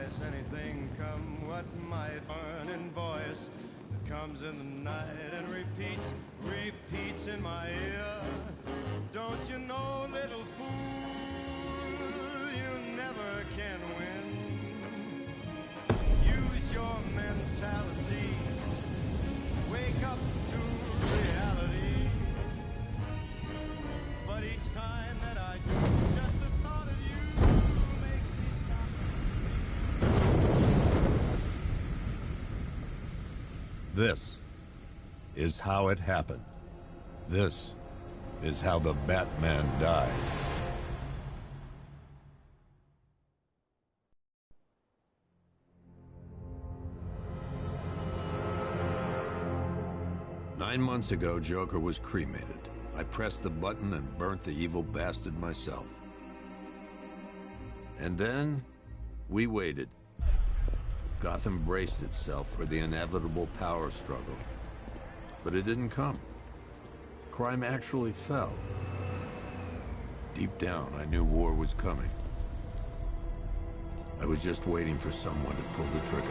twice. Anything come what might. Burning voice that comes in the night and repeats in my ear. Don't you know, little fool, you never can win. Use your mentality. Wake up to reality. But each time that I do, just the thought of you makes me stop. This is how it happened. This is how the Batman died. Nine months ago, Joker was cremated. I pressed the button and burnt the evil bastard myself. And then, we waited. Gotham braced itself for the inevitable power struggle. But it didn't come. Crime actually fell. Deep down, I knew war was coming. I was just waiting for someone to pull the trigger.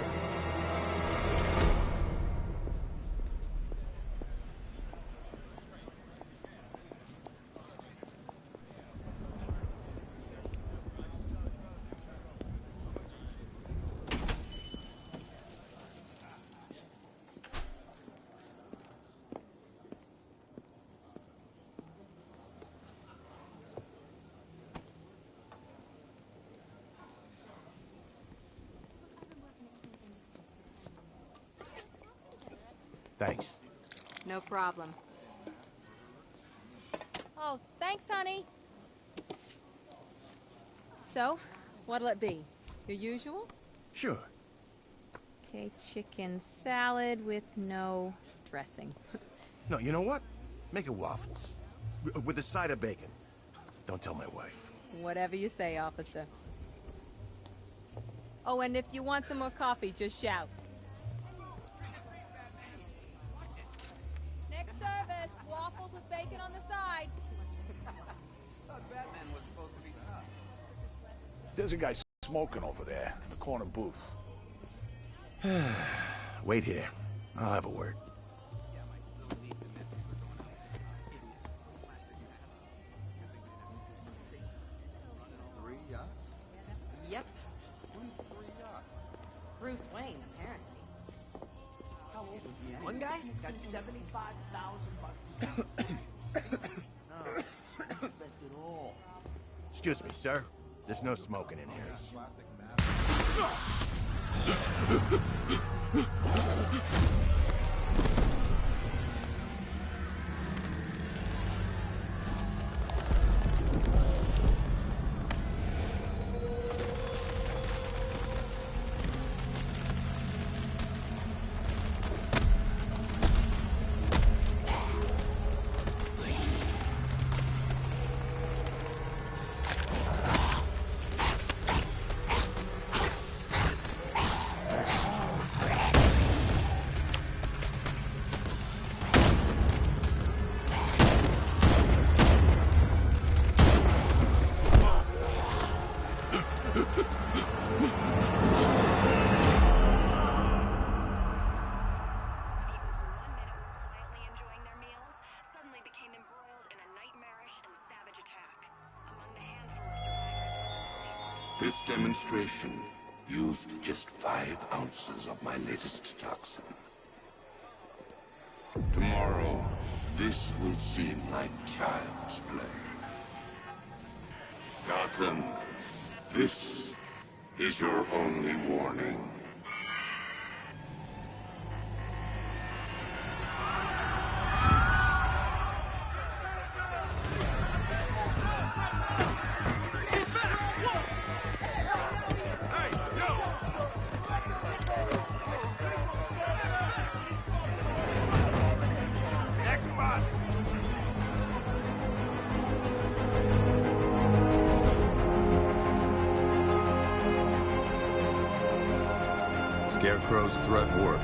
Thanks. No problem. Oh, thanks, honey. So, what'll it be? Your usual? Sure. Okay, chicken salad with no dressing. No, you know what? Make it waffles. With a side of bacon. Don't tell my wife. Whatever you say, officer. Oh, and if you want some more coffee, just shout. Next service, waffles with bacon on the side. Thought Batman was supposed to be tough. There's a guy smoking over there in the corner booth. Wait here. I'll have a word. Yep. Bruce Wayne, apparently. How old was he? One guy got $75,000 in No, respect it all. Excuse me, sir. There's no smoking in here. This demonstration used just 5 ounces of my latest toxin. Tomorrow, this will seem like child's play. Gotham, this is your only warning. Scarecrow's threat worked.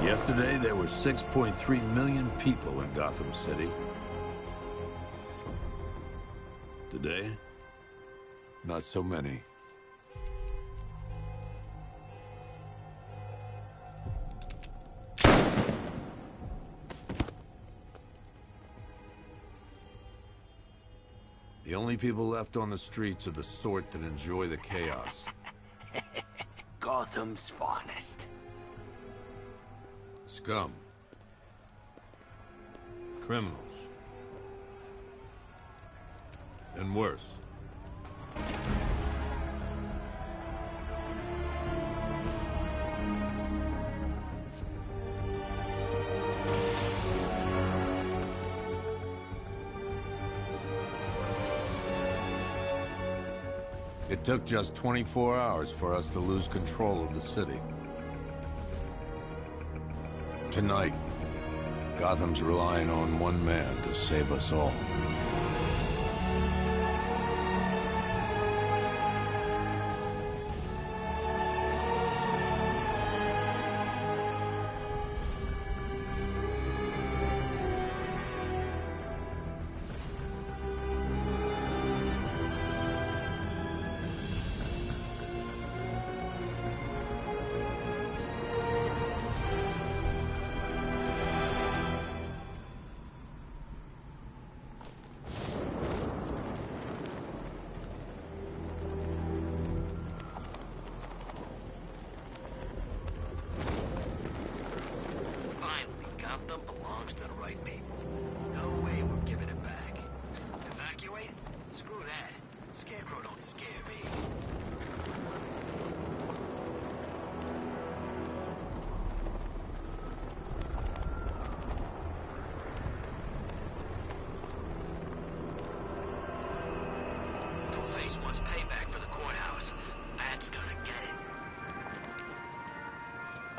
Yesterday, there were 6.3 million people in Gotham City. Today, not so many. The only people left on the streets are the sort that enjoy the chaos. Gotham's finest. Scum. Criminals. And worse. It took just 24 hours for us to lose control of the city. Tonight, Gotham's relying on one man to save us all.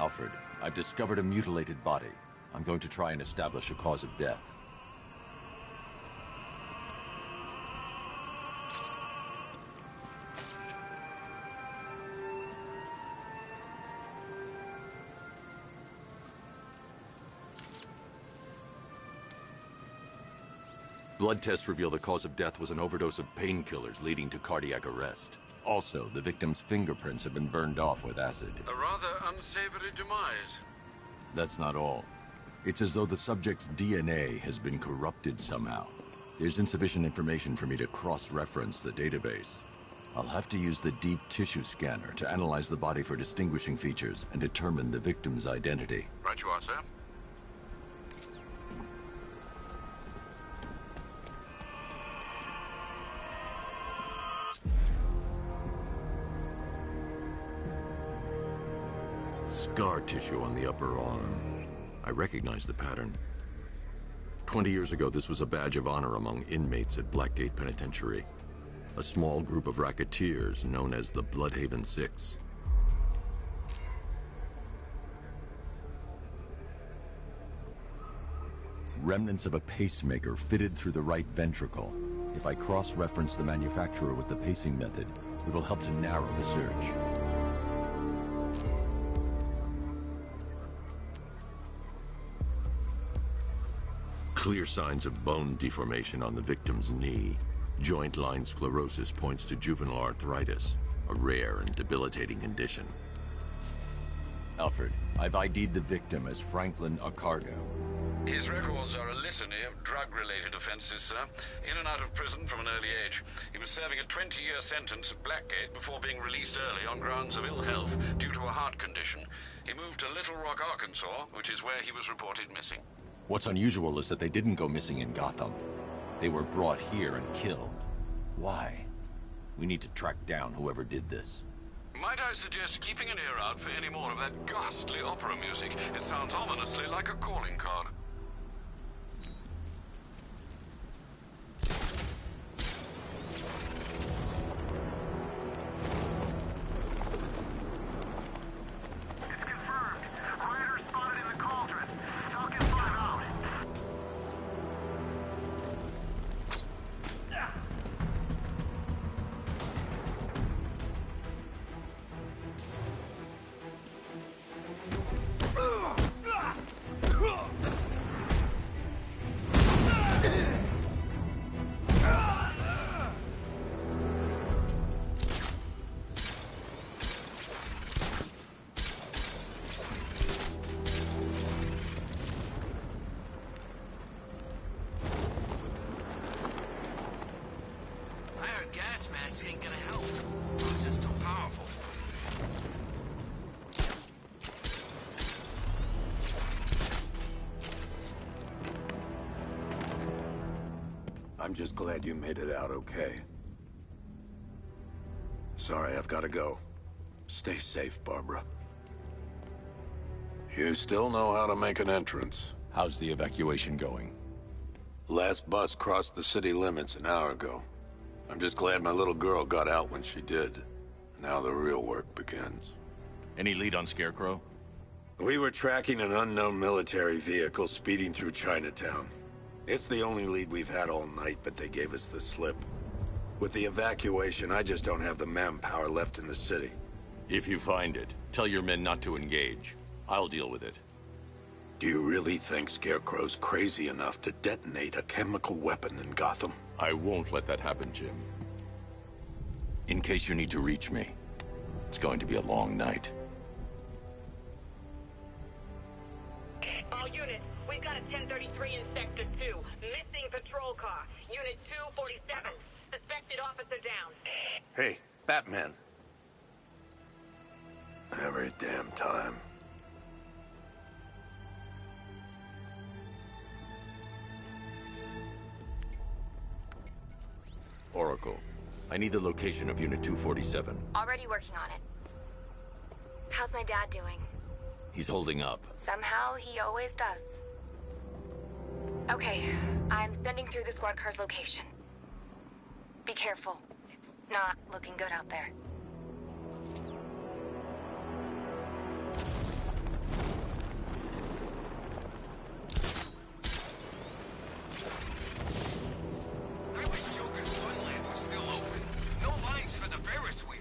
Alfred, I've discovered a mutilated body. I'm going to try and establish a cause of death. Blood tests reveal the cause of death was an overdose of painkillers leading to cardiac arrest. Also, the victim's fingerprints have been burned off with acid. A rather unsavory demise. That's not all. It's as though the subject's DNA has been corrupted somehow. There's insufficient information for me to cross-reference the database. I'll have to use the deep tissue scanner to analyze the body for distinguishing features and determine the victim's identity. Right you are, sir. Scar tissue on the upper arm. I recognize the pattern. 20 years ago, this was a badge of honor among inmates at Blackgate Penitentiary. A small group of racketeers known as the Bloodhaven Six. Remnants of a pacemaker fitted through the right ventricle. If I cross-reference the manufacturer with the pacing method, it will help to narrow the search. Clear signs of bone deformation on the victim's knee. Joint line sclerosis points to juvenile arthritis, a rare and debilitating condition. Alfred, I've ID'd the victim as Franklin ARKHAM. His records are a litany of drug-related offenses, sir. In and out of prison from an early age. He was serving a 20-year sentence at Blackgate before being released early on grounds of ill health due to a heart condition. He moved to Little Rock, Arkansas, which is where he was reported missing. What's unusual is that they didn't go missing in Gotham. They were brought here and killed. Why? We need to track down whoever did this. Might I suggest keeping an ear out for any more of that ghastly opera music? It sounds ominously like a calling card. I'm just glad you made it out okay. Sorry, I've got to go. Stay safe, Barbara. You still know how to make an entrance. How's the evacuation going? Last bus crossed the city limits an hour ago. I'm just glad my little girl got out when she did. Now the real work begins. Any lead on Scarecrow? We were tracking an unknown military vehicle speeding through Chinatown. It's the only lead we've had all night, but they gave us the slip. With the evacuation, I just don't have the manpower left in the city. If you find it, tell your men not to engage. I'll deal with it. Do you really think Scarecrow's crazy enough to detonate a chemical weapon in Gotham? I won't let that happen, Jim. In case you need to reach me, it's going to be a long night. All units, we've got a 1033 in Sector 2. Missing patrol car. Unit 247. Suspected officer down. Hey, Batman. Every damn time. Oracle, I need the location of Unit 247. Already working on it. How's my dad doing? He's holding up. Somehow, he always does. Okay, I'm sending through the squad car's location. Be careful. It's not looking good out there. I wish Joker's Funland was still open. No lines for the Ferris wheel.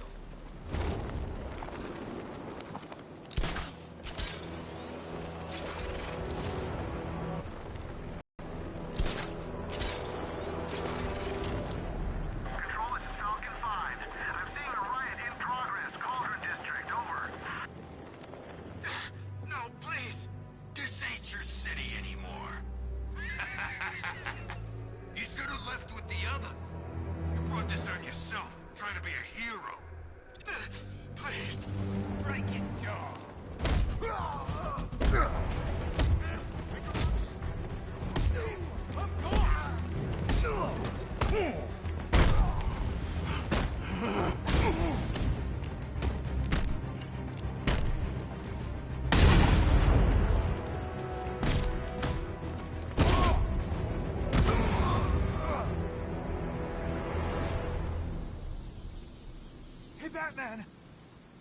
Batman!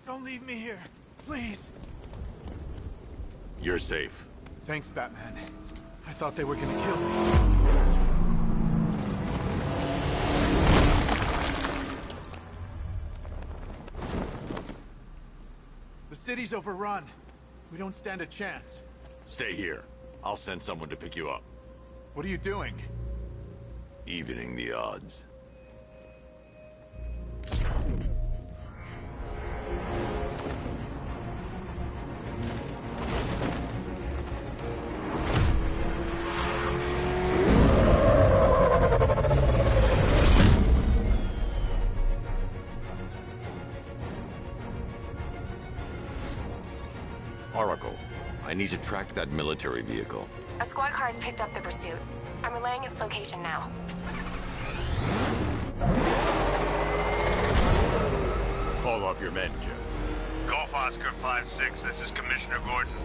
Don't leave me here, please. You're safe. Thanks, Batman. I thought they were gonna kill me. The city's overrun. We don't stand a chance. Stay here. I'll send someone to pick you up. What are you doing? Evening the odds. Oracle, I need to track that military vehicle. A squad car has picked up the pursuit. I'm relaying its location now. Call off your men, Jim. Golf Oscar 5-6, this is Commissioner Gordon.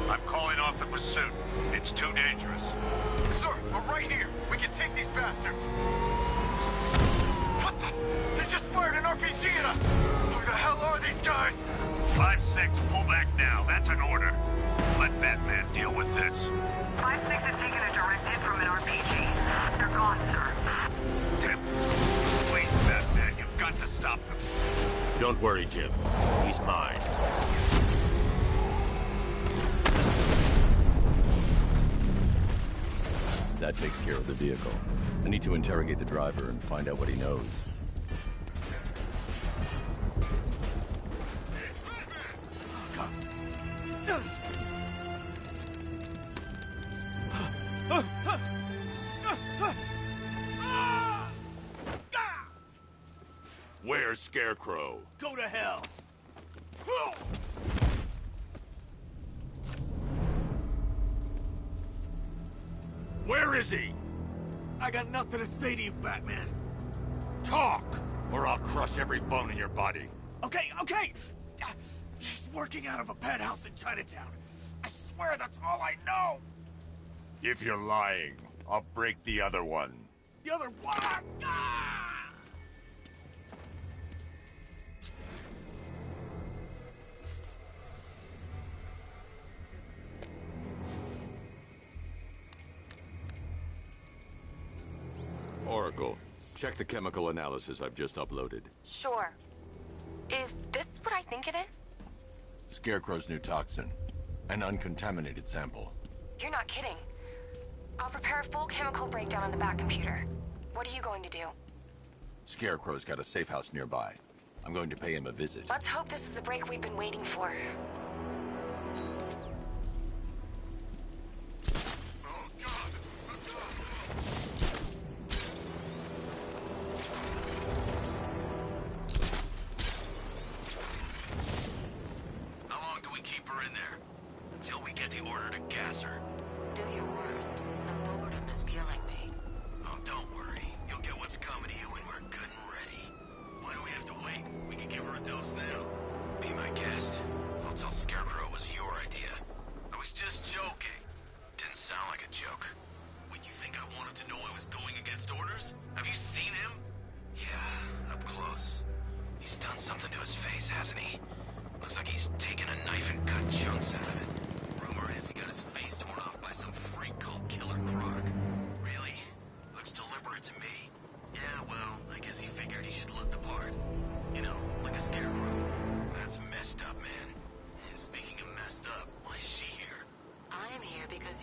I'm calling off the pursuit. It's too dangerous. Sir, we're right here. We can take these bastards. What the? They just fired an RPG at us! Who the hell are these guys? 5-6, pull back now. That's an order. Let Batman deal with this. 5-6 has taken a direct hit from an RPG. They're gone, sir. Tim, please, Batman, you've got to stop them. Don't worry, Jim. He's mine. That takes care of the vehicle. I need to interrogate the driver and find out what he knows. Where's Scarecrow? Go to hell! Where is he? I got nothing to say to you, Batman. Talk, or I'll crush every bone in your body. Okay, okay! He's working out of a penthouse in Chinatown. I swear that's all I know! If you're lying, I'll break the other one. The other one! Ah! Oracle, check the chemical analysis I've just uploaded. Sure. Is this what I think it is? Scarecrow's new toxin. An uncontaminated sample. You're not kidding. I'll prepare a full chemical breakdown on the back computer. What are you going to do? Scarecrow's got a safe house nearby. I'm going to pay him a visit. Let's hope this is the break we've been waiting for.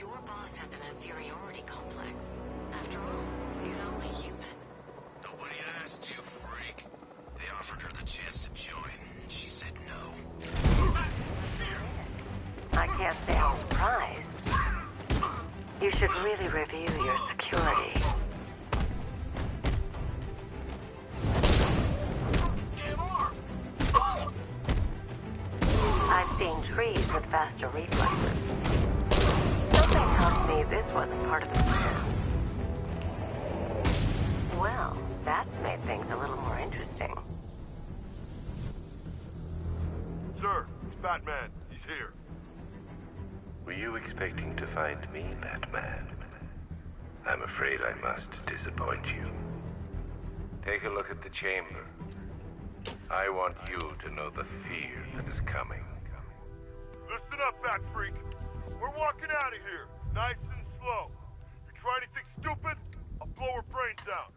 Your boss has an inferiority complex. After all, he's only human. Nobody asked you, freak. They offered her the chance to join. She said no. I can't say I'm surprised. You should really review your security. I've seen trees with faster reflexes. Something tells me this wasn't part of the plan. Well, that's made things a little more interesting. Sir, it's Batman. He's here. Were you expecting to find me, Batman? I'm afraid I must disappoint you. Take a look at the chamber. I want you to know the fear that is coming. Listen up, Bat Freak. We're walking out of here, nice and slow. You try anything stupid, I'll blow her brains out.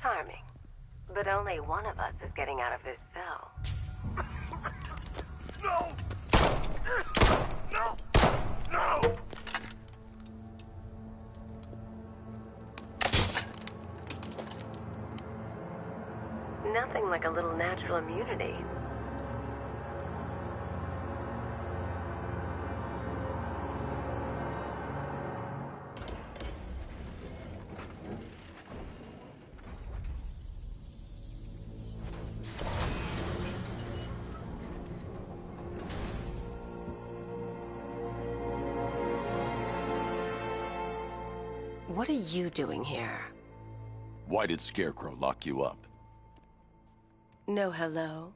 Charming. But only one of us is getting out of this cell. No! No! No! Nothing like a little natural immunity. What are you doing here? Why did Scarecrow lock you up? No hello?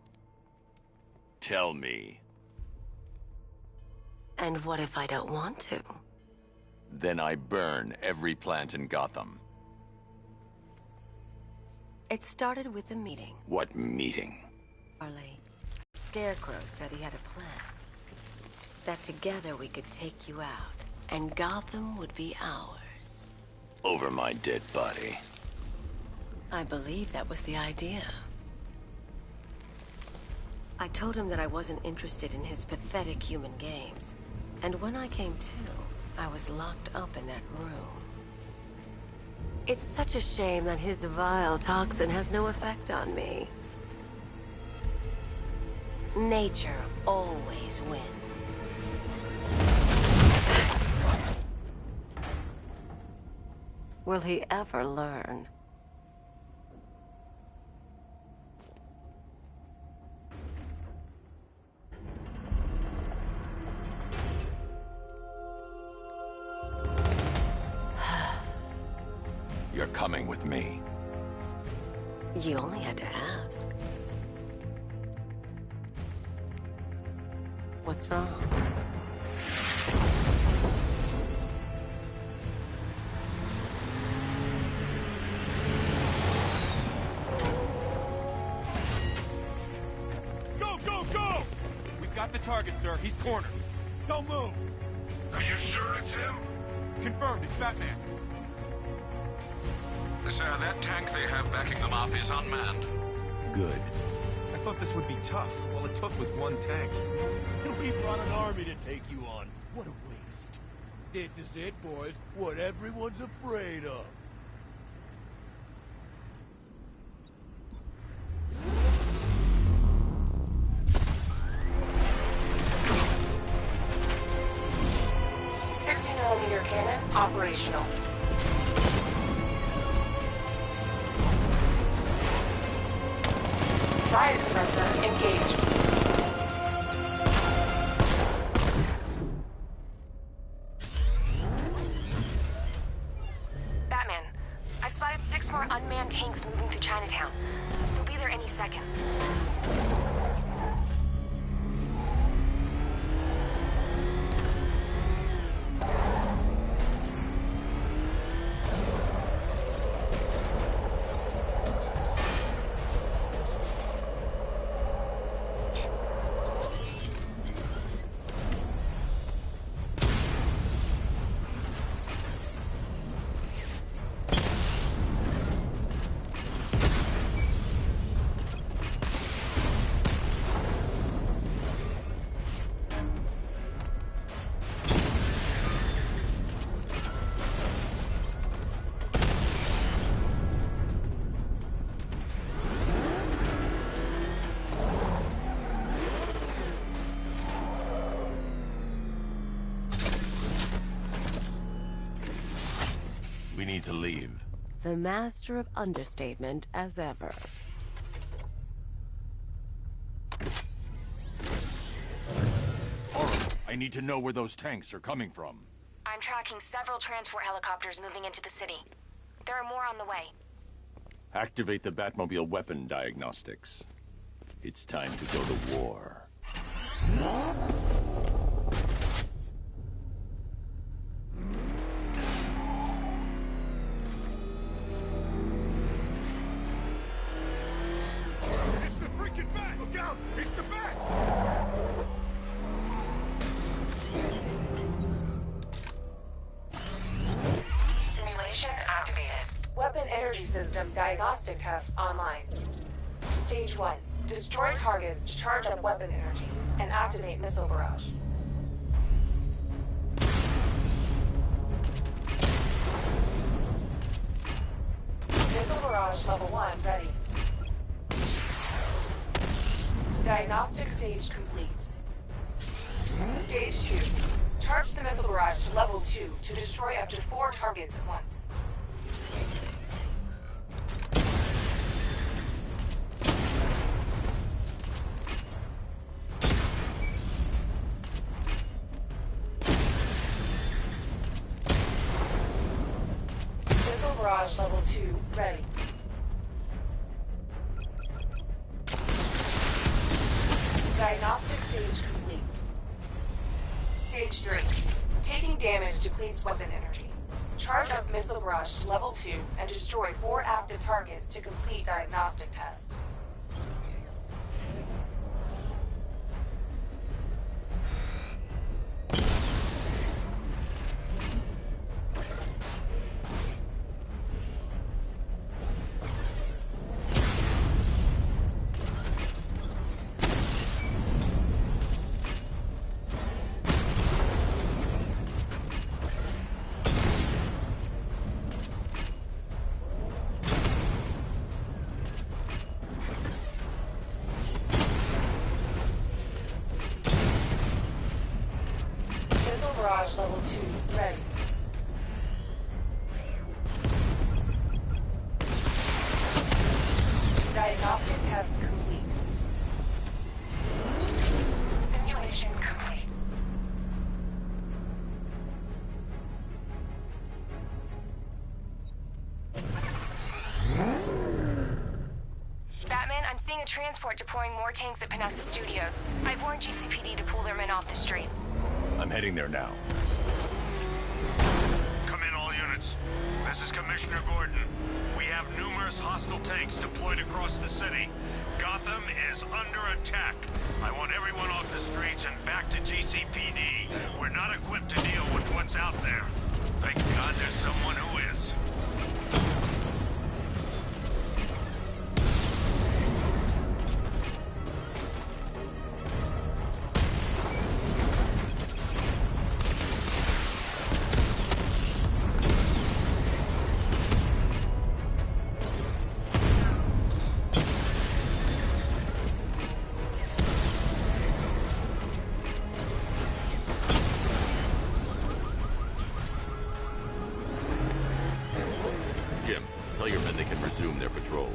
Tell me. And what if I don't want to? Then I burn every plant in Gotham. It started with a meeting. What meeting? Charlie, Scarecrow said he had a plan. That together we could take you out, and Gotham would be ours. Over my dead body. I believe that was the idea. I told him that I wasn't interested in his pathetic human games. And when I came to, I was locked up in that room. It's such a shame that his vile toxin has no effect on me. Nature always wins. Will he ever learn? You're coming with me. You only had to ask. What's wrong? Go, go, go! We've got the target, sir. He's cornered. Don't move. Are you sure it's him? Confirmed, it's Batman. Sir, that tank they have backing them up is unmanned. Good. I thought this would be tough. All it took was one tank. We brought an army to take you on. What a waste. This is it, boys. What everyone's afraid of. .60mm cannon operational. Fire suppressor engaged. Batman, I've spotted 6 more unmanned tanks moving through Chinatown. They'll be there any second. We need to leave. The master of understatement as ever. Oracle, I need to know where those tanks are coming from. I'm tracking several transport helicopters moving into the city. There are more on the way. Activate the Batmobile weapon diagnostics. It's time to go to war. It's the freaking bat! Look out! It's the bat! Simulation activated. Weapon energy system diagnostic test online. Stage 1. Destroy targets to charge up weapon energy and activate missile barrage. Missile barrage level 1 ready. Diagnostic stage complete. Stage 2. Charge the missile barrage to level 2 to destroy up to 4 targets at once. Missile barrage level 2 ready. Diagnostic stage complete. Stage 3. Taking damage depletes weapon energy. Charge up missile barrage to level 2 and destroy 4 active targets to complete diagnostic test. seeing a transport deploying more tanks at Panessa Studios. I've warned GCPD to pull their men off the streets. I'm heading there now. Come in, all units. This is Commissioner Gordon. We have numerous hostile tanks deployed across the city. Gotham is under attack. I want everyone off the streets and back to GCPD. We're not equipped to deal with what's out there. Thank God there's someone who is. Tell your men they can resume their patrols.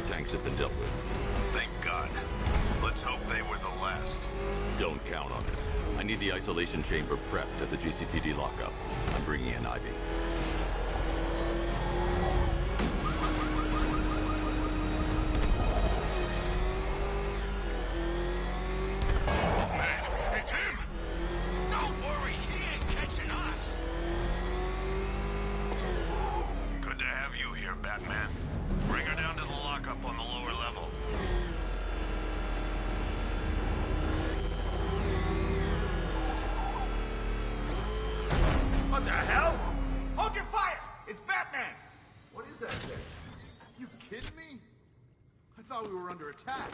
The tanks have been dealt with. Thank God. Let's hope they were the last. Don't count on it. I need the isolation chamber prepped at the GCPD lockup. I'm bringing in Ivy. Man, it's him! Don't worry, he ain't catching us! Good to have you here, Batman. Bring her down to the lockup on the lower level. What the hell? Hold your fire! It's Batman! What is that thing? You kidding me? I thought we were under attack.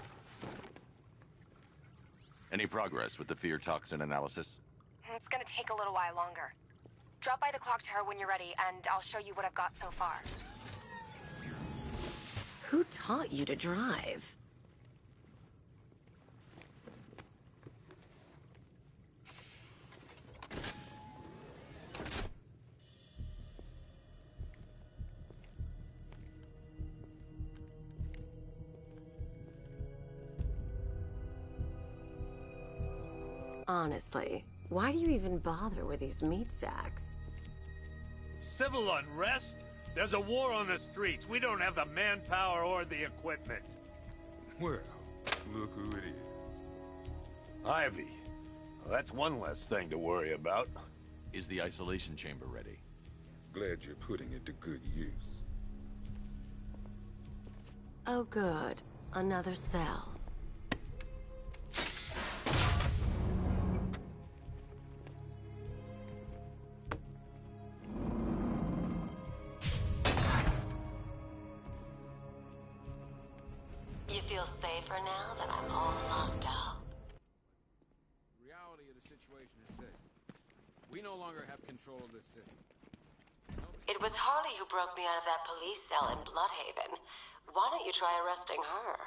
Any progress with the fear toxin analysis? It's gonna take a little while longer. Drop by the clock tower when you're ready, and I'll show you what I've got so far. Who taught you to drive? Honestly, why do you even bother with these meat sacks? Civil unrest? There's a war on the streets. We don't have the manpower or the equipment. Well, look who it is. Ivy. Well, that's one less thing to worry about. Is the isolation chamber ready? Glad you're putting it to good use. Oh good. Another cell. You feel safer now that I'm all locked up? The reality of the situation is this. We no longer have control of this city. It was Harley who broke me out of that police cell in Bloodhaven. Why don't you try arresting her?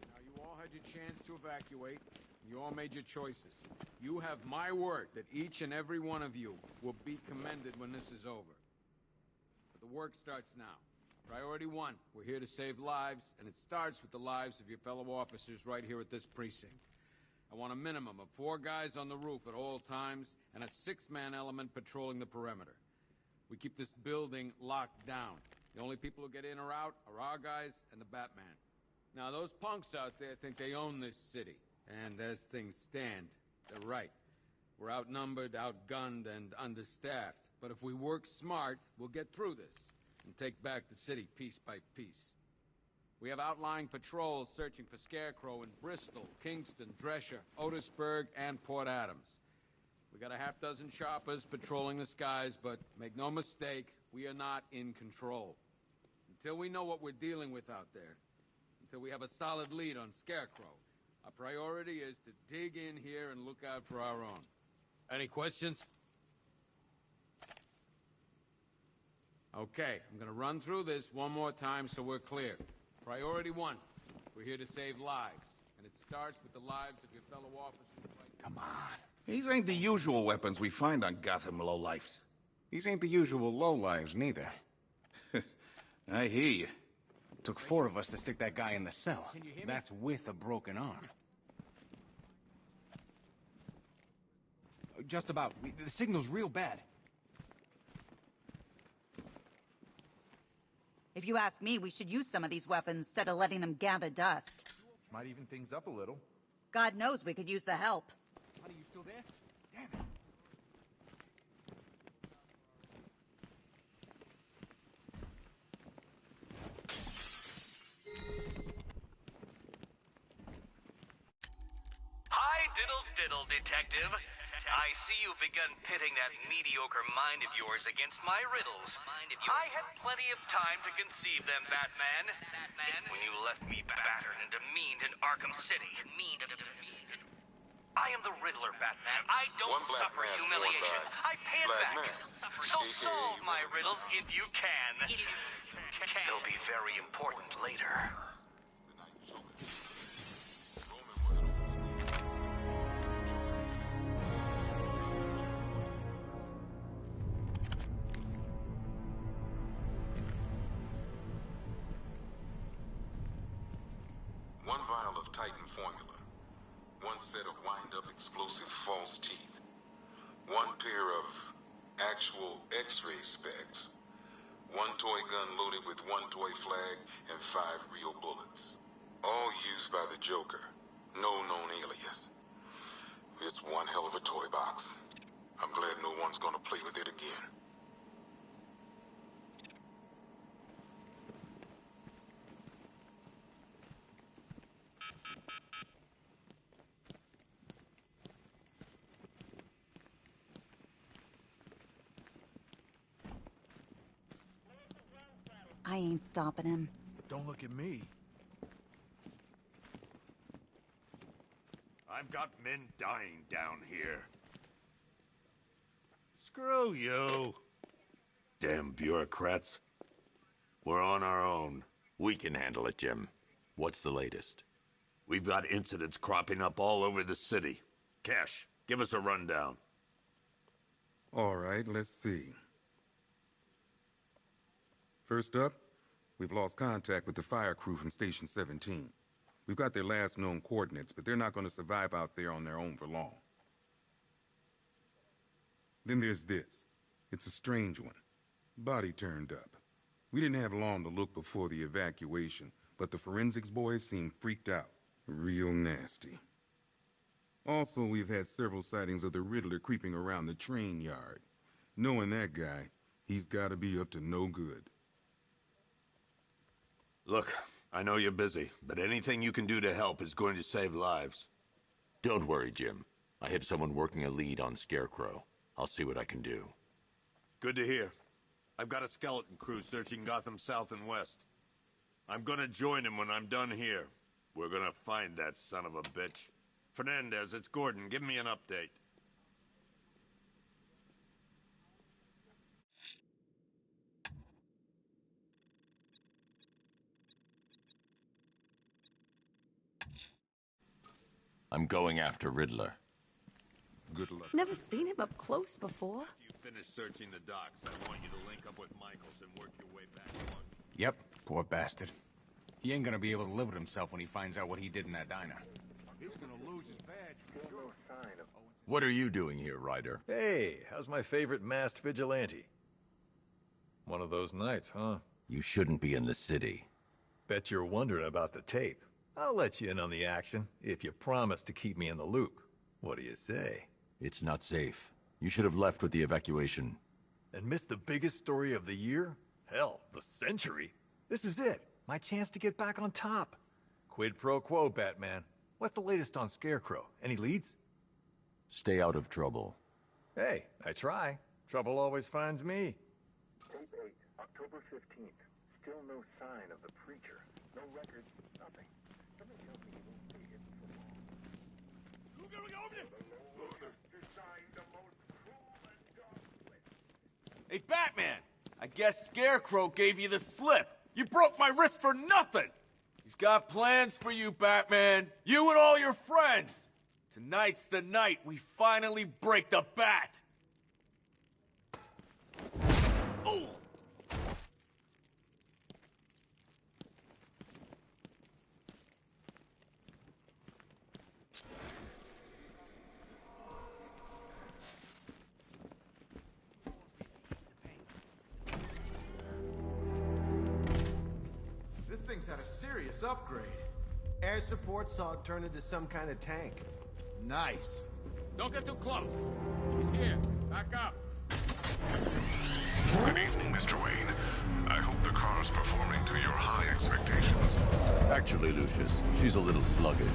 Now, you all had your chance to evacuate. You all made your choices. You have my word that each and every one of you will be commended when this is over. But the work starts now. Priority one, we're here to save lives, and it starts with the lives of your fellow officers right here at this precinct. I want a minimum of 4 guys on the roof at all times, and a 6-man element patrolling the perimeter. We keep this building locked down. The only people who get in or out are our guys and the Batman. Now, those punks out there think they own this city, and as things stand, they're right. We're outnumbered, outgunned, and understaffed. But if we work smart, we'll get through this and take back the city piece by piece. We have outlying patrols searching for Scarecrow in Bristol, Kingston, Drescher, Otisburg, and Port Adams. We got a half-dozen choppers patrolling the skies, but make no mistake, we are not in control. Until we know what we're dealing with out there, until we have a solid lead on Scarecrow, our priority is to dig in here and look out for our own. Any questions? Okay, I'm gonna run through this one more time so we're clear. Priority one, we're here to save lives, and it starts with the lives of your fellow officers. Come on. These ain't the usual weapons we find on Gotham lowlifes. These ain't the usual lowlives, neither. I hear you. Took 4 of us to stick that guy in the cell. That's with a broken arm. Just about. The signal's real bad. If If you ask me, we should use some of these weapons instead of letting them gather dust. Might even things up a little. God knows we could use the help. Honey, you still there? Damn it. Hi, diddle, detective. I see you've begun pitting that mediocre mind of yours against my riddles. I had plenty of time to conceive them, Batman. It's when you left me battered and demeaned in Arkham City. I am the Riddler, Batman. I don't suffer humiliation. I pay it back. So solve my riddles if you can. They'll be very important later. One vial of Titan formula. One set of wind-up explosive false teeth. One pair of actual X-ray specs. One toy gun loaded with one toy flag and 5 real bullets. All used by the Joker. No known alias. It's one hell of a toy box. I'm glad no one's gonna play with it again. I ain't stopping him. Don't look at me. I've got men dying down here. Screw you. Damn bureaucrats. We're on our own. We can handle it, Jim. What's the latest? We've got incidents cropping up all over the city. Cash, give us a rundown. All right, let's see. First up, we've lost contact with the fire crew from Station 17. We've got their last known coordinates, but they're not going to survive out there on their own for long. Then there's this. It's a strange one. Body turned up. We didn't have long to look before the evacuation, but the forensics boys seemed freaked out. Real nasty. Also, we've had several sightings of the Riddler creeping around the train yard. Knowing that guy, he's got to be up to no good. Look, I know you're busy, but anything you can do to help is going to save lives. Don't worry, Jim. I have someone working a lead on Scarecrow. I'll see what I can do. Good to hear. I've got a skeleton crew searching Gotham South and West. I'm gonna join him when I'm done here. We're gonna find that son of a bitch. Fernandez, it's Gordon. Give me an update. I'm going after Riddler. Good luck. Never seen him up close before. After you finish searching the docks, I want you to link up with Michaels and work your way back on. Yep, poor bastard. He ain't gonna be able to live with himself when he finds out what he did in that diner. He's gonna lose his badge. What are you doing here, Ryder? Hey, how's my favorite masked vigilante? One of those nights, huh? You shouldn't be in the city. Bet you're wondering about the tape. I'll let you in on the action if you promise to keep me in the loop. What do you say? It's not safe. You should have left with the evacuation. And missed the biggest story of the year? Hell, the century. This is it. My chance to get back on top. Quid pro quo, Batman. What's the latest on Scarecrow? Any leads? Stay out of trouble. Hey, I try. Trouble always finds me. Tape 8, October 15th. Still no sign of the preacher. No records, nothing. Something tells me he won't be hidden for long. Hey, Batman! I guess Scarecrow gave you the slip. You broke my wrist for nothing! He's got plans for you, Batman. You and all your friends. Tonight's the night we finally break the bat. Oh! thing's had a serious upgrade. Air support saw it turn into some kind of tank. Nice. Don't get too close. He's here. Back up. Good evening, Mr. Wayne. I hope the car's performing to your high expectations. Actually, Lucius, she's a little sluggish.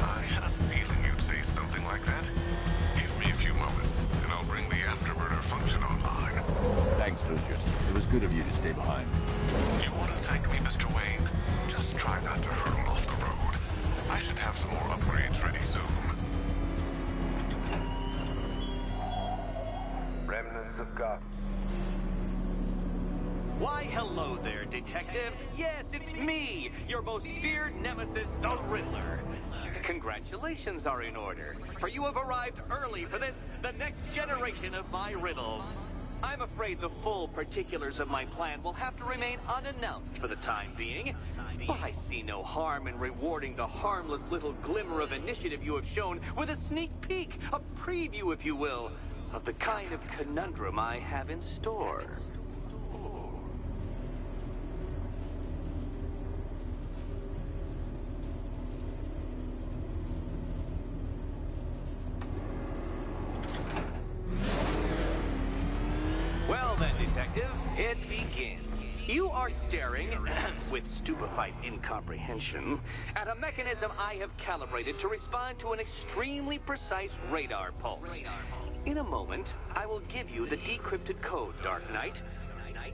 I had a feeling you'd say something like that. Give me a few moments, and I'll bring the afterburner function online. Thanks, Lucius. It was good of you to stay behind. You want to thank me, Mr. Wayne? Just try not to hurtle off the road. I should have some more upgrades ready soon. Remnants of Gotham. Why, hello there, Detective. Yes, it's me, your most feared nemesis, the Riddler. Congratulations are in order, for you have arrived early for this, the next generation of my riddles. I'm afraid the full particulars of my plan will have to remain unannounced for the time being, but I see no harm in rewarding the harmless little glimmer of initiative you have shown with a sneak peek, a preview, if you will, of the kind of conundrum I have in store. Well then, Detective, it begins. You are staring, with stupefied incomprehension, at a mechanism I have calibrated to respond to an extremely precise radar pulse. In a moment, I will give you the decrypted code, Dark Knight.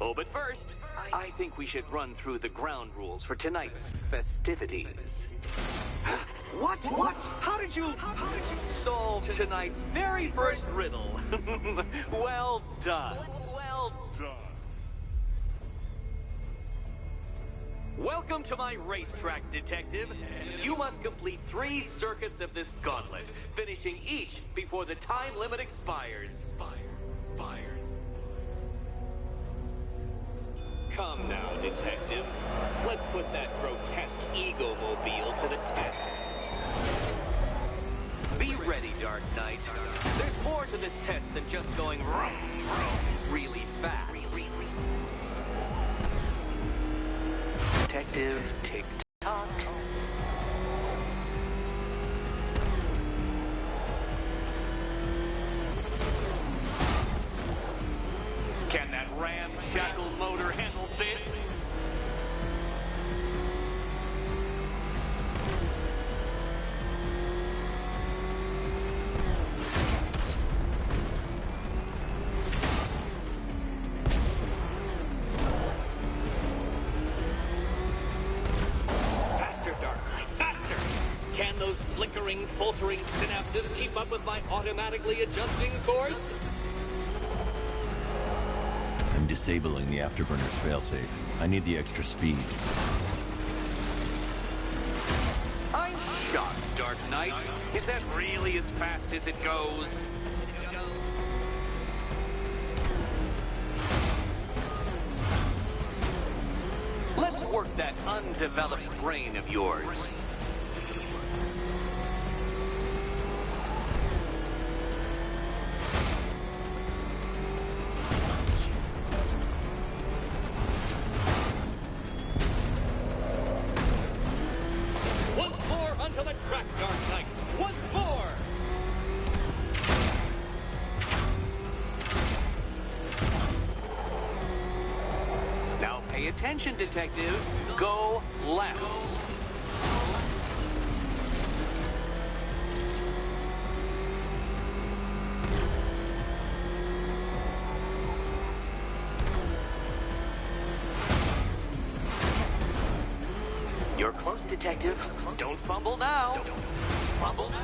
Oh, but first, I think we should run through the ground rules for tonight's festivities. What? How did you solve tonight's very first riddle? Well done. Well done. Welcome to my racetrack, Detective. You must complete 3 circuits of this gauntlet, finishing each before the time limit expires. Come now, Detective. Let's put that grotesque ego-mobile to the test. Be ready, Dark Knight. There's more to this test than just going vroom, vroom, really fast. Detective, tick-tock. Can that ramshackle motor handle this? Faltering synapses keep up with my automatically adjusting course? I'm disabling the afterburner's failsafe. I need the extra speed. I'm shocked, Dark Knight. Is that really as fast as it goes? Let's work that undeveloped brain of yours. Attention, Detective. Go left. You're close, Detective. Don't fumble now. Fumble now.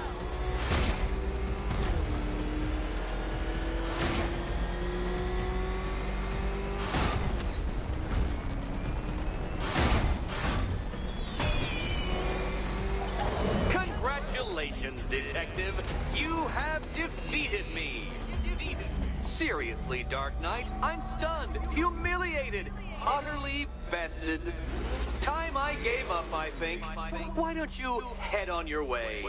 Detective, you have defeated me. Seriously, Dark Knight, I'm stunned, humiliated, utterly bested. Time I gave up, I think. Why don't you head on your way?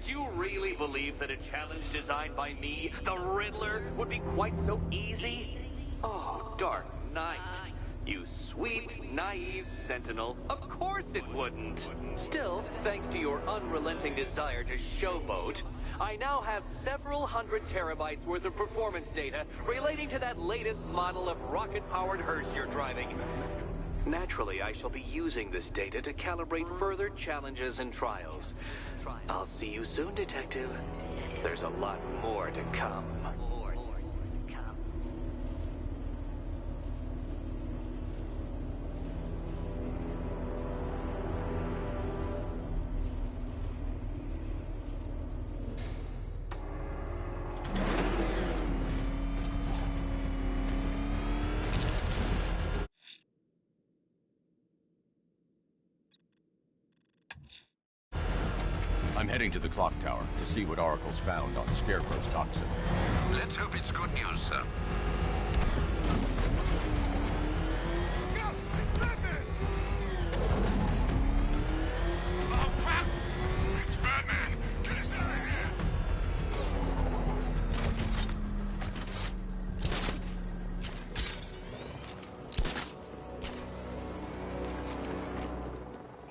Did you really believe that a challenge designed by me, the Riddler, would be quite so easy? Oh, Dark Knight. You sweet, naive sentinel. Of course it wouldn't. Still, thanks to your unrelenting desire to showboat, I now have several hundred terabytes worth of performance data relating to that latest model of rocket-powered hearse you're driving. Naturally, I shall be using this data to calibrate further challenges and trials. I'll see you soon, Detective. There's a lot more to come. I'm heading to the clock tower to see what Oracle's found on Scarecrow's toxin. Let's hope it's good news, sir. Oh, crap! It's Batman! Get us out of here!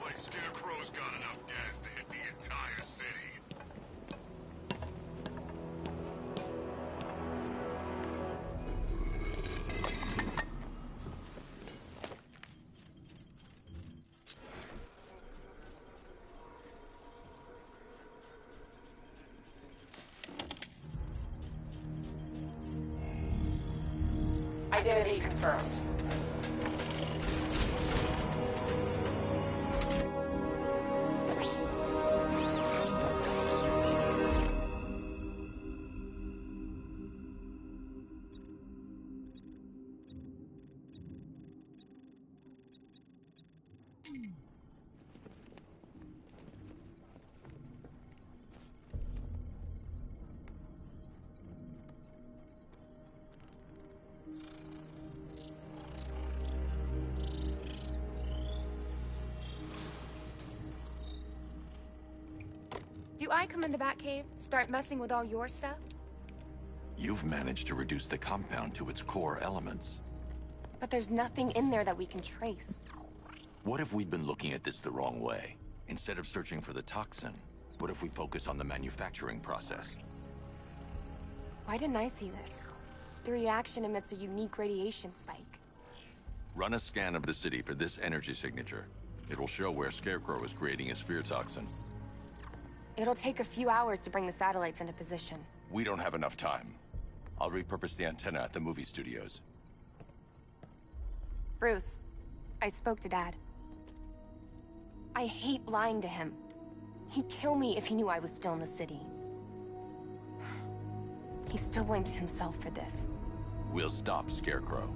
Like Scarecrow's got enough gas to hit the entire city. Identity confirmed. Do I come in the Batcave, start messing with all your stuff? You've managed to reduce the compound to its core elements. But there's nothing in there that we can trace. What if we'd been looking at this the wrong way? Instead of searching for the toxin, what if we focus on the manufacturing process? Why didn't I see this? The reaction emits a unique radiation spike. Run a scan of the city for this energy signature. It will show where Scarecrow is creating his fear toxin. It'll take a few hours to bring the satellites into position. We don't have enough time. I'll repurpose the antenna at the movie studios. Bruce, I spoke to Dad. I hate lying to him. He'd kill me if he knew I was still in the city. He still blames himself for this. We'll stop Scarecrow.